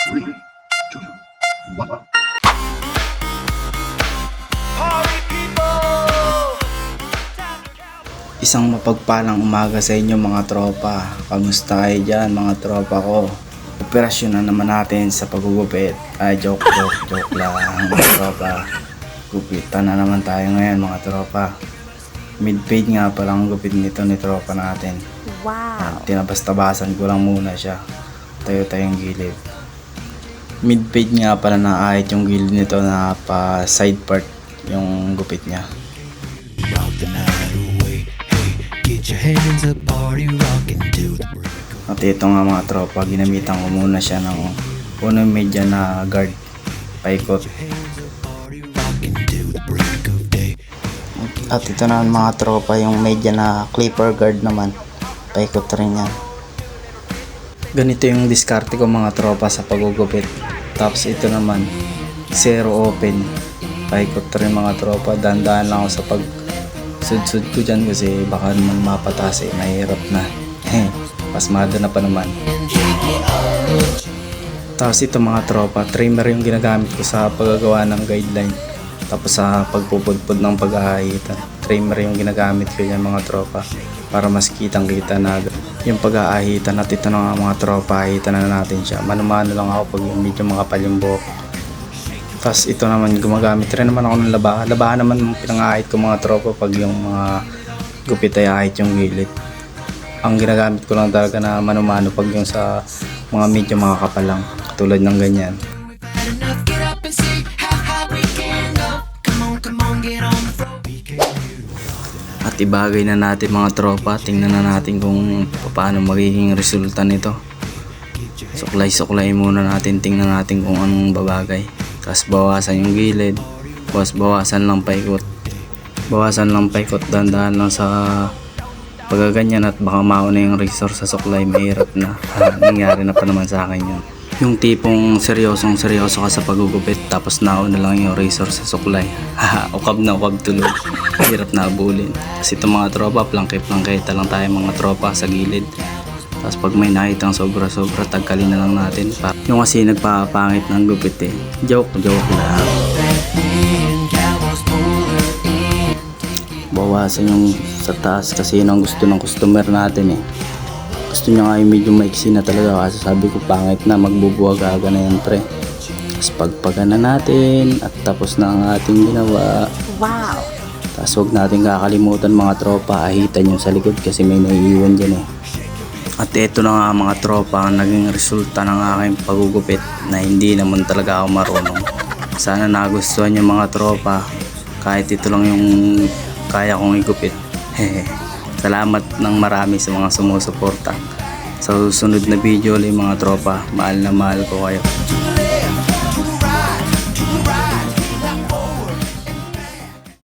3, 2, 1. Isang mapagpalang umaga sa inyo mga tropa. Kamusta kayo dyan mga tropa ko? Operasyon na naman natin sa pagugupit. Ay joke lang mga tropa. Gupitan na naman tayo ngayon mga tropa. Mid-fade nga palang gupit nito ni tropa natin. Wow! Tinabas-tabasan ko lang muna siya. Tayo-tayong gilid. Mid-fade nga pala na ahit yung gilid nito na pa side part yung gupit niya. Rock the night away. Hey, get your hands up, party rockin' till the break of At ito nga mga tropa, ginamitan ko muna siya ng unang media na guard paikot. hands up, party rockin' till the break of day. At ito na mga tropa, yung media na clipper guard naman, paikot rin yan. Ganito yung diskarte ko mga tropa sa pagugupit. Tapos ito naman, zero open, paikot rin mga tropa. Dandahan lang ako sa pag sud ko dyan kasi baka naman mapatas mahirap na. Pasmado na pa naman. Tapos ito mga tropa, trimmer yung ginagamit ko sa paggagawa ng guideline. Tapos sa pagpupudpud ng pag-aahitan, trimmer yung ginagamit ko yan mga tropa para mas kitang kita na yung pag-aahitan. At ito na nga mga tropa, ahitan na natin siya. Mano-mano lang ako pag medyo makapal yung buhok. Tapos ito naman, gumagamit rin naman ako ng labahan. Labahan naman yung pinangahit ko mga tropa pag yung mga gupit ay ahit yung gilid. Ang ginagamit ko lang talaga na mano-mano pag yung sa mga medyo makakapal lang. Katulad ng ganyan. Had enough, get up and see how high we can go. Come on, get on the floor. We can do it. At ibagay na natin mga tropa. Tingnan na natin kung paano magiging resulta nito. Suklay-suklay muna natin. Tingnan natin kung anong babagay. Tapos bawasan yung gilid. Bawasan lang paikot. Bawasan lang paikot. Dandahan lang sa pagaganyan at baka mauna yung razor sa suklay. Mahirap na. Nangyari na pa naman sa akin yun. Yung tipong seryosong seryoso ka sa pagugupit tapos nauna lang yung razor sa suklay. Ukab na ukab tuloy. Hirap na abulin. Kasi itong mga tropa, plangke-plangketa lang tayo mga tropa sa gilid. Tapos pag may nakitang sobra-sobra, tagkalin na lang natin. Yung kasi nagpapangit ng gupit eh. Joke lang. Bawasan yung sa taas kasi yun ang gusto ng customer natin eh. Gusto niya nga yung medyo maiksi na talaga kasi sabi ko pangit na, magbubuwag-aga na yan pre. Tapos pagpagan na natin at tapos na ang ating ginawa. Wow! Tapos huwag natin kakalimutan mga tropa, ahitan yung sa likod kasi may naiiwan dyan eh. At ito na nga mga tropa ang naging resulta ng aking pagugupit na hindi naman talaga ako marunong. Sana nagustuhan yung mga tropa kahit ito lang yung kaya kong igupit. Salamat ng marami sa mga sumusuporta. Sa susunod na video ulit mga tropa, mahal na mahal ko kayo.